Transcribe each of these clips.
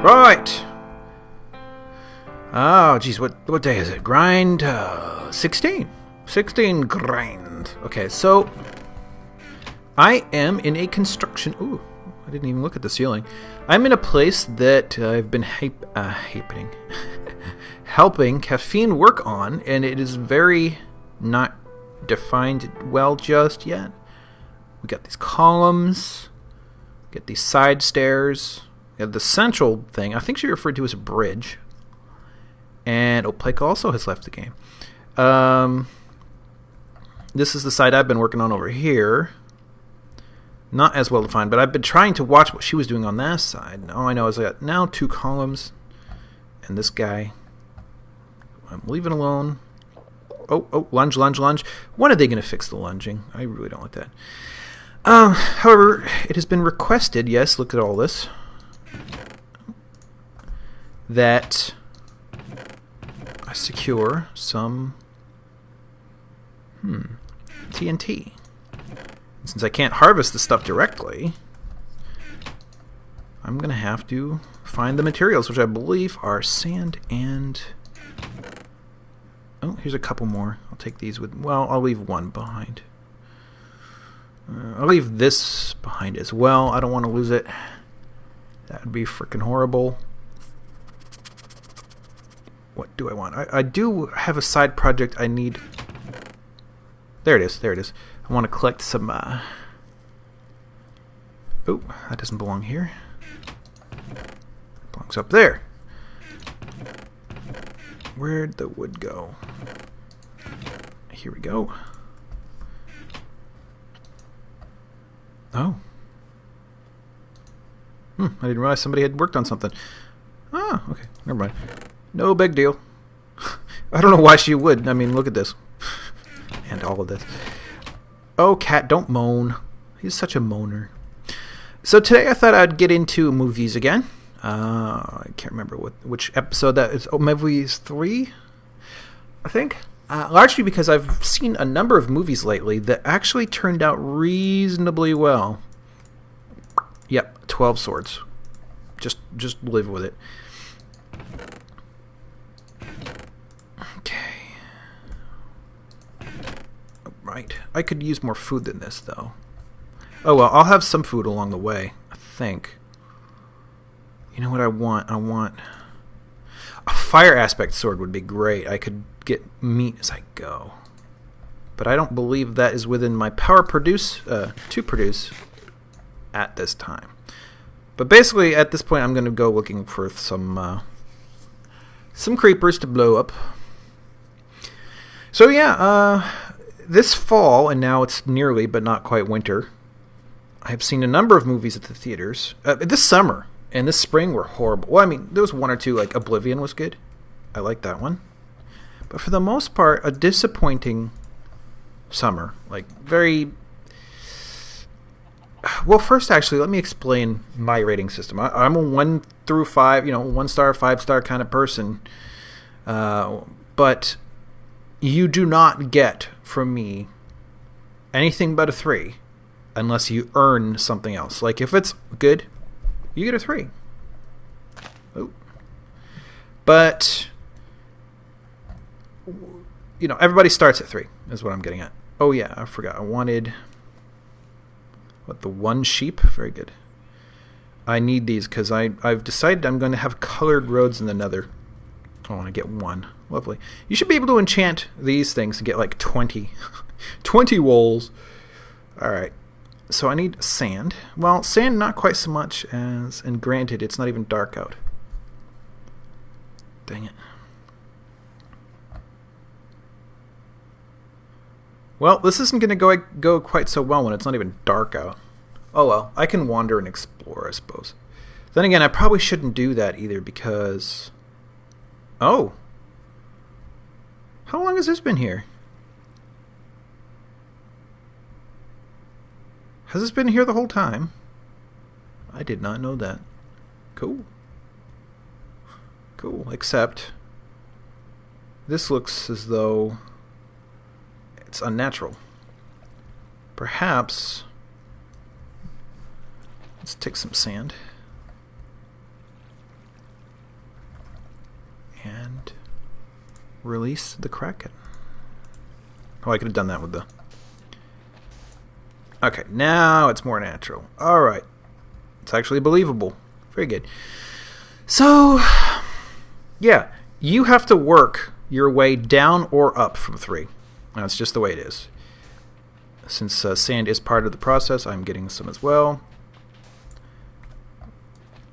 Right. Oh, geez, what day is it? Grind 16. 16 grind. Okay, so I am in a construction. Ooh, I didn't even look at the ceiling. I'm in a place that I've been helping Kafine work on, and it is very not defined well just yet. We got these columns, get these side stairs. We have the central thing. I think she referred to as a bridge. And Opeka also has left the game. This is the side I've been working on over here. Not as well defined, but I've been trying to watch what she was doing on that side. All I know is I got now 2 columns. And this guy, I'm leaving alone. Oh, lunge. When are they going to fix the lunging? I really don't like that. However, it has been requested, yes, look at all this, that I secure some TNT. Since I can't harvest the stuff directly, I'm going to have to find the materials, which I believe are sand and... Oh, here's a couple more. I'll take these with... Well, I'll leave one behind. I'll leave this behind as well. I don't want to lose it. That would be freaking horrible. What do I want? I do have a side project I need. There it is. I want to collect some... Oh, that doesn't belong here. It belongs up there. Where'd the wood go? Here we go. Oh. I didn't realize somebody had worked on something. Ah, okay. Never mind. No big deal. I don't know why she would. I mean, look at this. And all of this. Oh, cat, don't moan. He's such a moaner. So today I thought I'd get into movies again. I can't remember which episode that is. Oh, movies 3, I think. Largely because I've seen a number of movies lately that actually turned out reasonably well. Yep, 12 Swords. Just live with it. Okay. Right. I could use more food than this, though. Oh, well, I'll have some food along the way, I think. You know what I want? I want... A fire aspect sword would be great. I could get meat as I go. But I don't believe that is within my power to produce at this time. But basically, at this point, I'm going to go looking for some creepers to blow up. So yeah, this fall, and now it's nearly but not quite winter, I have seen a number of movies at the theaters. This summer and this spring were horrible. Well, I mean, there was one or two, like Oblivion was good. I liked that one. But for the most part, a disappointing summer. Like, very... Well, first, actually, let me explain my rating system. I'm a 1 through 5, 1 star, 5 star kind of person. But you do not get from me anything but a 3 unless you earn something else. Like, if it's good, you get a 3. Oh. But, everybody starts at 3 is what I'm getting at. Oh, yeah, I forgot. I wanted... What, the 1 sheep? Very good. I need these because I've decided I'm going to have colored roads in the nether. I want to get 1. Lovely. You should be able to enchant these things and get like 20. 20 wools. Alright. So I need sand. Well, sand not quite so much as... And granted, it's not even dark out. Dang it. Well, this isn't going to go quite so well when it's not even dark out. Oh well, I can wander and explore, I suppose. Then again, I probably shouldn't do that either because... Oh! How long has this been here? Has this been here the whole time? I did not know that. Cool. Cool, except... This looks as though... It's unnatural. Perhaps... Let's take some sand. And release the Kraken. Oh, I could have done that with the... Okay, now it's more natural. Alright. It's actually believable. Very good. So, yeah, you have to work your way down or up from 3. That's just the way it is. Since sand is part of the process, I'm getting some as well.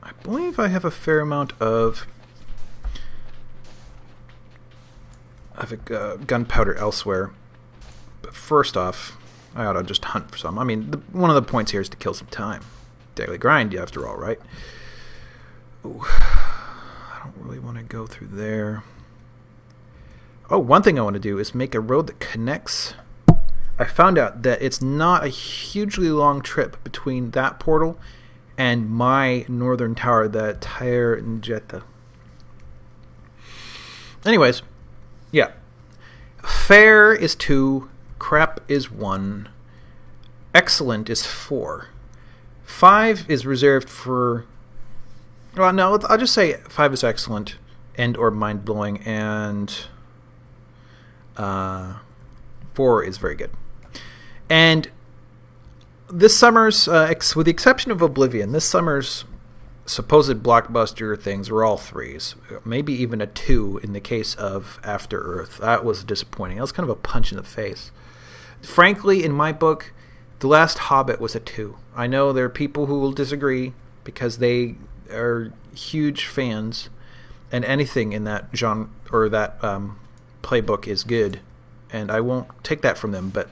I believe I have a fair amount of gunpowder elsewhere. But first off, I ought to just hunt for some. I mean, one of the points here is to kill some time. Daily grind, after all, right? Ooh, I don't really want to go through there. Oh, one thing I want to do is make a road that connects. I found out that it's not a hugely long trip between that portal and my northern tower, the Tiir Nuujet'h. Anyways, yeah. Fair is 2. Crap is 1. Excellent is 4. 5 is reserved for... Well, no, I'll just say 5 is excellent and or mind-blowing, and 4 is very good. And this summer's, with the exception of Oblivion, this summer's supposed blockbuster things were all 3s. Maybe even a 2 in the case of After Earth. That was disappointing. That was kind of a punch in the face. Frankly, in my book, The Last Hobbit was a 2. I know there are people who will disagree because they are huge fans, and anything in that genre or that playbook is good, and I won't take that from them. But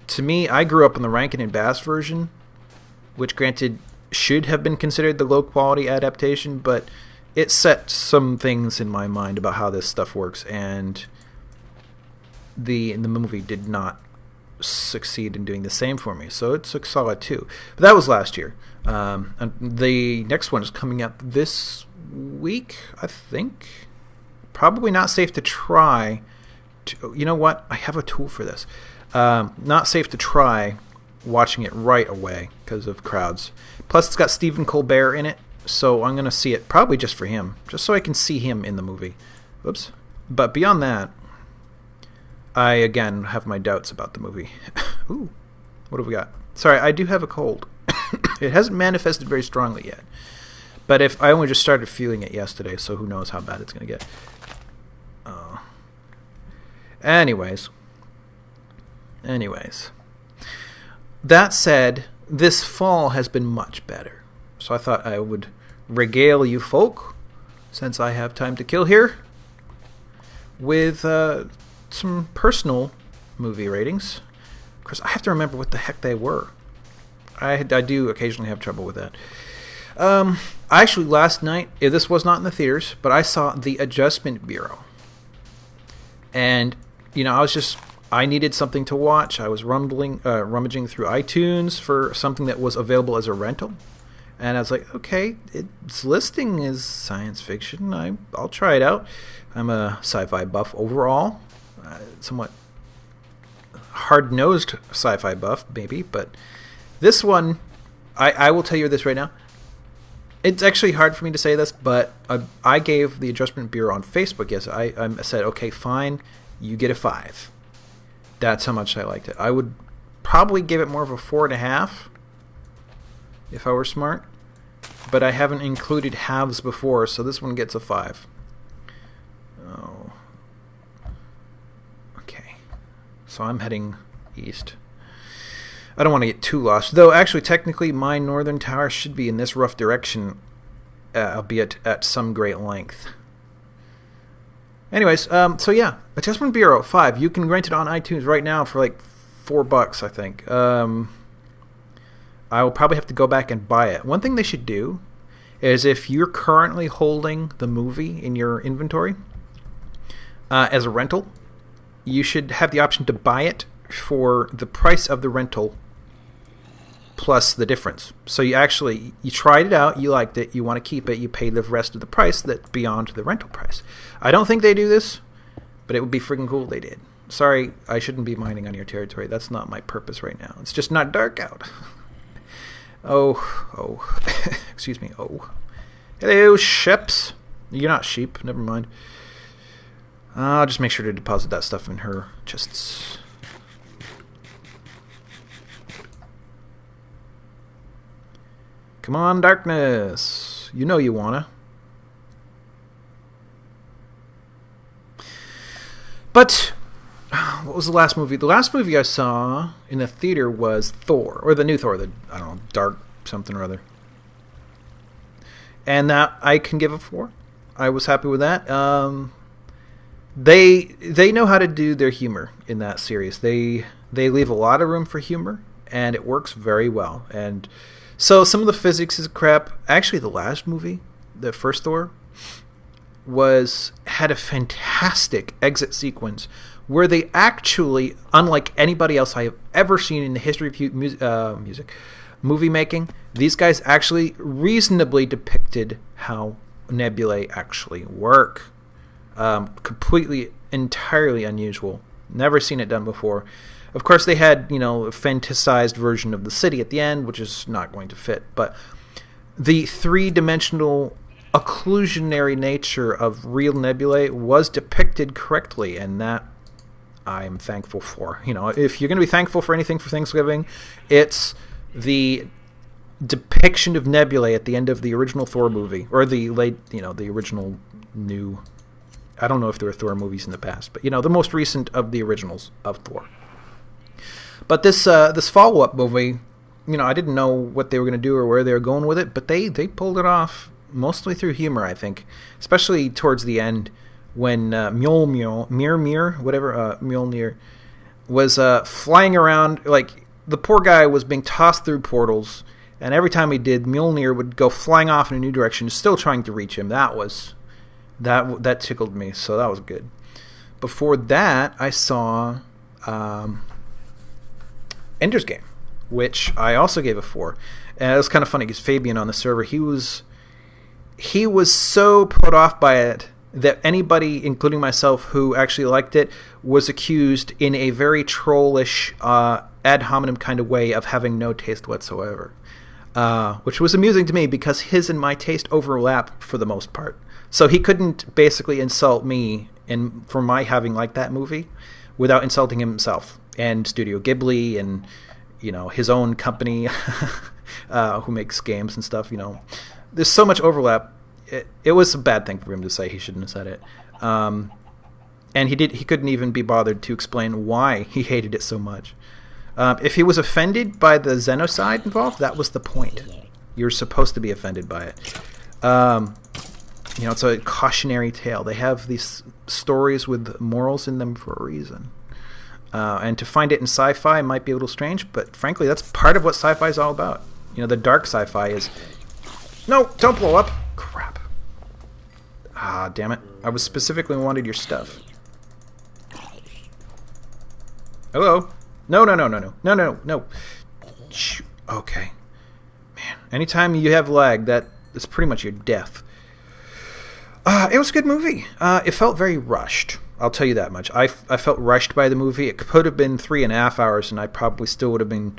to me, I grew up in the Rankin and Bass version, which granted should have been considered the low quality adaptation, but it set some things in my mind about how this stuff works, and the movie did not succeed in doing the same for me, so it's a solid 2. But that was last year. And the next one is coming up this week, I think. Probably not safe to try. You know what? I have a tool for this. Not safe to try watching it right away because of crowds. Plus, it's got Stephen Colbert in it, so I'm going to see it probably just for him, just so I can see him in the movie. Whoops. But beyond that, I, again, have my doubts about the movie. Ooh, what have we got? Sorry, I do have a cold. It hasn't manifested very strongly yet. But if I only just started feeling it yesterday, so who knows how bad it's going to get. Anyways. That said, this fall has been much better. So I thought I would regale you folk, since I have time to kill here, with some personal movie ratings. Of course, I have to remember what the heck they were. I do occasionally have trouble with that. Actually, last night, this was not in the theaters, but I saw The Adjustment Bureau. And, you know, I needed something to watch. I was rummaging through iTunes for something that was available as a rental. And I was like, okay, its listing is science fiction. I'll try it out. I'm a sci-fi buff overall. Somewhat hard-nosed sci-fi buff, maybe. But this one, I will tell you this right now. It's actually hard for me to say this, but I gave the Adjustment Bureau on Facebook, yes, I said, okay, fine, you get a 5. That's how much I liked it. I would probably give it more of a 4.5 if I were smart, but I haven't included halves before, so this one gets a 5. Oh. Okay. So I'm heading east. I don't want to get too lost, though actually technically my northern tower should be in this rough direction, albeit at some great length. Anyways, so yeah, Adjustment Bureau 5. You can rent it on iTunes right now for like $4, I think. I will probably have to go back and buy it. One thing they should do is if you're currently holding the movie in your inventory as a rental, you should have the option to buy it for the price of the rental plus the difference. So you tried it out, you liked it, you want to keep it, you pay the rest of the price that's beyond the rental price. I don't think they do this, but it would be freaking cool if they did. Sorry, I shouldn't be mining on your territory. That's not my purpose right now. It's just not dark out. Oh, excuse me, oh. Hello, ships. You're not sheep. Never mind. I'll just make sure to deposit that stuff in her chests. Come on, darkness. You know you wanna. But what was the last movie? The last movie I saw in the theater was Thor, or the new Thor, the, I don't know, Dark something or other. And that I can give a 4. I was happy with that. They know how to do their humor in that series. They leave a lot of room for humor, and it works very well. And so some of the physics is crap. Actually, the last movie, the first Thor, had a fantastic exit sequence where they actually, unlike anybody else I have ever seen in the history of movie making, these guys actually reasonably depicted how nebulae actually work. Completely, entirely unusual. Never seen it done before. Of course, they had, a fantasized version of the city at the end, which is not going to fit. But the three-dimensional occlusionary nature of real nebulae was depicted correctly, and that I'm thankful for. If you're going to be thankful for anything for Thanksgiving, it's the depiction of nebulae at the end of the original Thor movie, or the original new. I don't know if there were Thor movies in the past, but the most recent of the originals of Thor. But this follow-up movie, I didn't know what they were going to do or where they were going with it, but they pulled it off mostly through humor, I think, especially towards the end when Mjolnir was flying around. Like, the poor guy was being tossed through portals, and every time he did, Mjolnir would go flying off in a new direction, still trying to reach him. That tickled me, so that was good. Before that, I saw Ender's Game, which I also gave a 4. And it was kind of funny because Fabian on the server, he was so put off by it that anybody, including myself, who actually liked it, was accused in a very trollish, ad hominem kind of way of having no taste whatsoever. Which was amusing to me because his and my taste overlap for the most part. So he couldn't basically insult me for my having liked that movie without insulting himself and Studio Ghibli and his own company who makes games and stuff. There's so much overlap. It was a bad thing for him to say. He shouldn't have said it. And he couldn't even be bothered to explain why he hated it so much. If he was offended by the xenocide involved, that was the point. You're supposed to be offended by it. It's a cautionary tale. They have these stories with morals in them for a reason. And to find it in sci-fi might be a little strange, but frankly, that's part of what sci-fi is all about. The dark sci-fi is... No, don't blow up! Crap. Ah, damn it. I was specifically wanted your stuff. Hello? No. Okay. Man, anytime you have lag, that's pretty much your death. It was a good movie. It felt very rushed. I'll tell you that much. I felt rushed by the movie. It could have been 3.5 hours, and I probably still would have been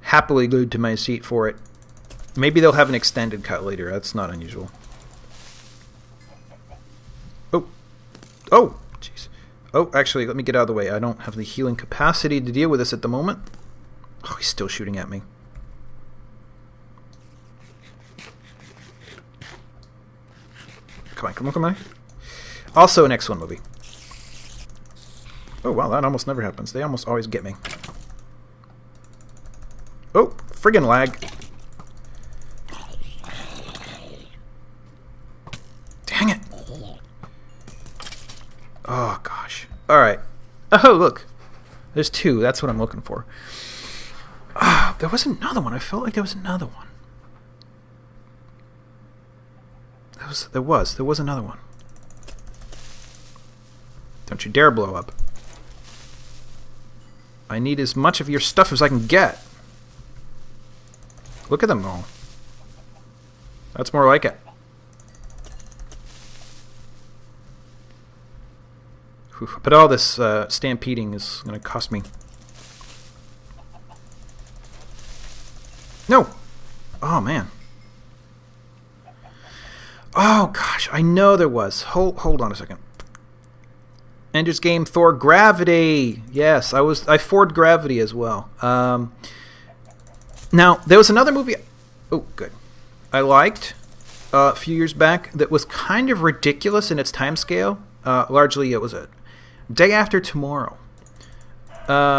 happily glued to my seat for it. Maybe they'll have an extended cut later. That's not unusual. Oh, jeez. Oh, actually, let me get out of the way. I don't have the healing capacity to deal with this at the moment. Oh, he's still shooting at me. Come on. Also an excellent movie. Oh, wow, that almost never happens. They almost always get me. Oh, friggin' lag. Dang it. Oh, gosh. Alright. Oh, look. There's 2. That's what I'm looking for. There was another one. I felt like there was another one. There was another one. Don't you dare blow up. I need as much of your stuff as I can get. Look at them all. That's more like it. Whew. But all this stampeding is going to cost me. No! Oh, man. Oh, gosh. I know there was. Hold on a second. Ender's Game, Thor, Gravity. Yes, I Ford Gravity as well. Now, there was another movie. Oh, good. I liked a few years back that was kind of ridiculous in its time scale. Largely, it was a Day After Tomorrow.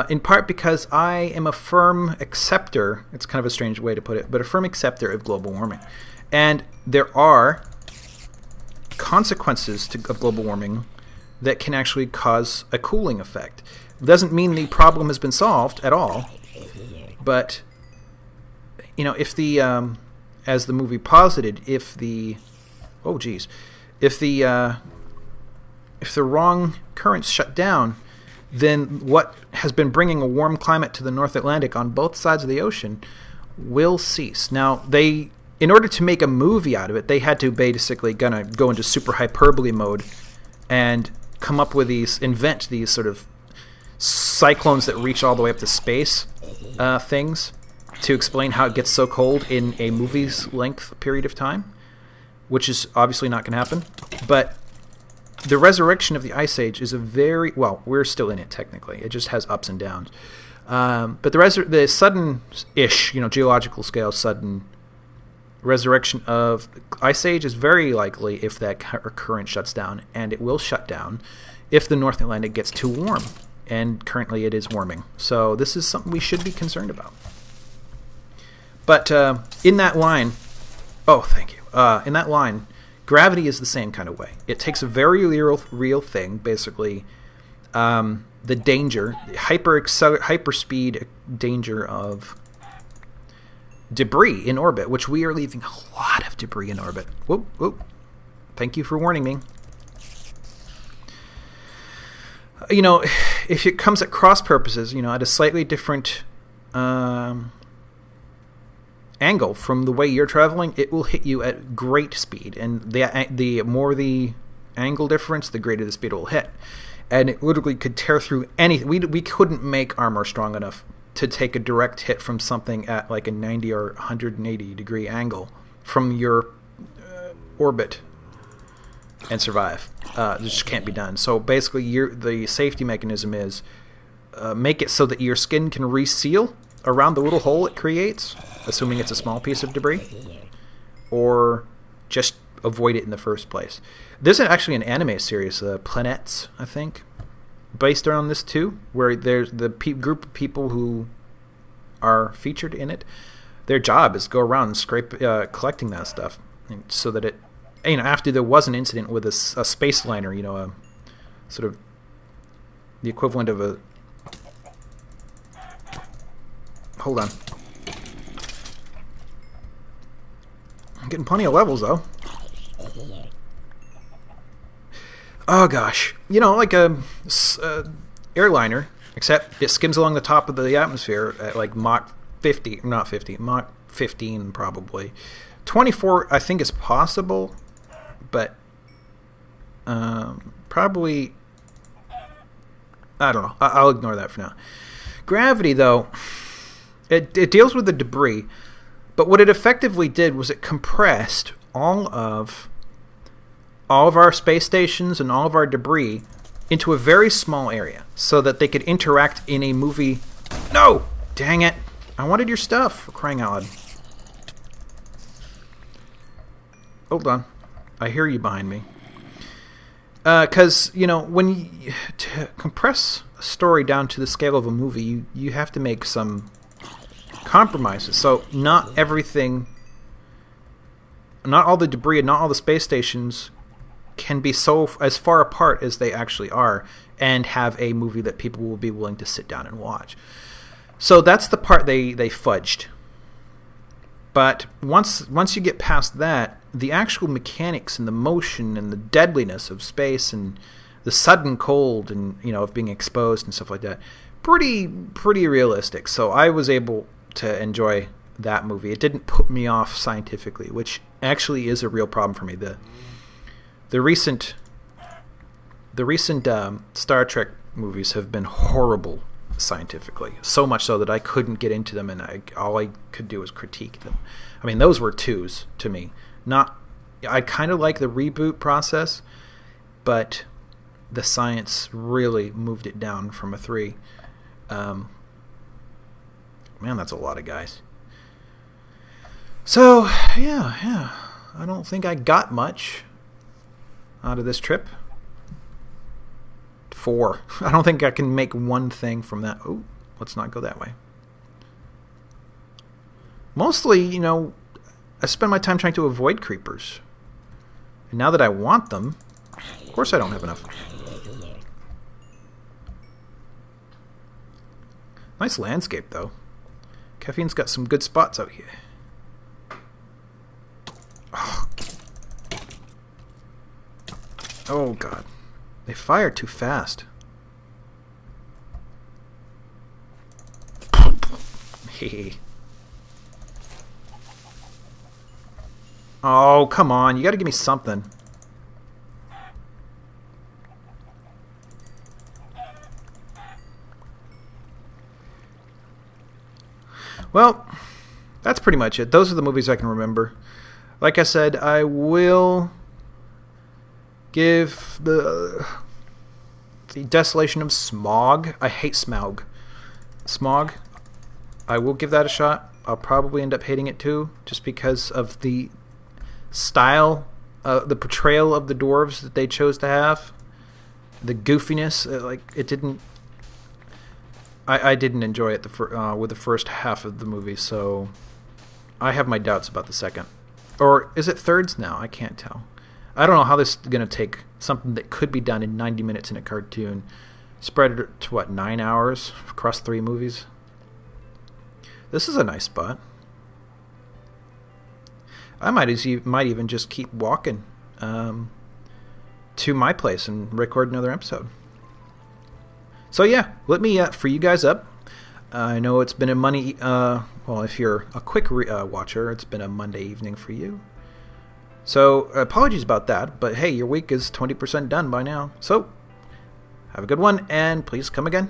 In part because I am a firm acceptor. It's kind of a strange way to put it, but a firm acceptor of global warming. And there are consequences of global warming that can actually cause a cooling effect. It doesn't mean the problem has been solved at all, but if the as the movie posited, if the wrong currents shut down, then what has been bringing a warm climate to the North Atlantic on both sides of the ocean will cease. Now, in order to make a movie out of it, they had to basically gonna go into super hyperbole mode and come up with invent these sort of cyclones that reach all the way up to space things to explain how it gets so cold in a movie's length period of time, which is obviously not going to happen. But the resurrection of the Ice Age is we're still in it technically. It just has ups and downs. But the sudden-ish, geological scale sudden resurrection of the Ice Age is very likely if that current shuts down, and it will shut down if the North Atlantic gets too warm. And currently it is warming. So this is something we should be concerned about. But in that line, thank you. In that line, gravity is the same kind of way. It takes a very real thing, basically, the danger, the hyperspeed danger of debris in orbit, which we are leaving a lot of debris in orbit. Whoop, whoop. Thank you for warning me. If it comes at cross purposes, at a slightly different angle from the way you're traveling, it will hit you at great speed. And the more the angle difference, the greater the speed it will hit. And it literally could tear through anything. We couldn't make armor strong enough to take a direct hit from something at like a 90 or 180 degree angle from your orbit and survive. This just can't be done. So basically, the safety mechanism is make it so that your skin can reseal around the little hole it creates, assuming it's a small piece of debris, or just avoid it in the first place. There's actually an anime series, Planets, I think, based around this too, where there's the group of people who are featured in it. Their job is to go around and collecting that stuff, so that it, after there was an incident with a space liner, a sort of the equivalent of a. Hold on. I'm getting plenty of levels though. Oh gosh, like a airliner, except it skims along the top of the atmosphere at like Mach 50, not 50, Mach 15 probably. 24 I think is possible, but probably, I don't know. I'll ignore that for now. Gravity though, it deals with the debris, but what it effectively did was it compressed all of our space stations and all of our debris into a very small area so that they could interact in a movie. No! Dang it. I wanted your stuff, for crying out loud. Hold on. I hear you behind me. Because, when to compress a story down to the scale of a movie, you have to make some compromises. So not everything, not all the debris and not all the space stations can be as far apart as they actually are and have a movie that people will be willing to sit down and watch. So that's the part they fudged. But once you get past that, the actual mechanics and the motion and the deadliness of space and the sudden cold and of being exposed and stuff like that, pretty realistic. So I was able to enjoy that movie. It didn't put me off scientifically, which actually is a real problem for me. The recent Star Trek movies have been horrible scientifically, so much so that I couldn't get into them, and all I could do was critique them. I mean, those were twos to me, not I kind of like the reboot process, but the science really moved it down from a 3. Man, that's a lot of guys. So, yeah. I don't think I got much out of this trip. 4. I don't think I can make one thing from that. Oh, let's not go that way. Mostly, you know, I spend my time trying to avoid creepers. And now that I want them, of course I don't have enough. Nice landscape, though. Kafine's got some good spots out here. Oh, God. They fire too fast. Oh, come on. You gotta give me something. Well, that's pretty much it. Those are the movies I can remember. Like I said, I will give the Desolation of Smog. I hate Smaug. Smog. I will give that a shot. I'll probably end up hating it too, just because of the style, the portrayal of the dwarves that they chose to have, the goofiness. Like it didn't. I didn't enjoy it with the first half of the movie, so I have my doubts about the second. Or is it thirds now? I can't tell. I don't know how this is going to take something that could be done in 90 minutes in a cartoon, spread it to, what, 9 hours across 3 movies? This is a nice spot. I might even just keep walking to my place and record another episode. So yeah, let me free you guys up. I know it's been well, if you're a quick watcher, it's been a Monday evening for you. So apologies about that, but hey, your week is 20% done by now. So have a good one, and please come again.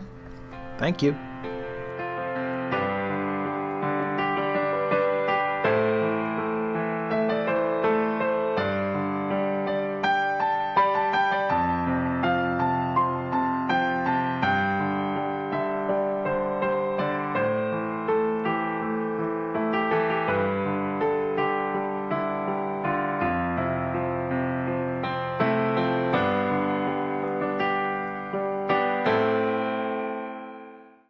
Thank you.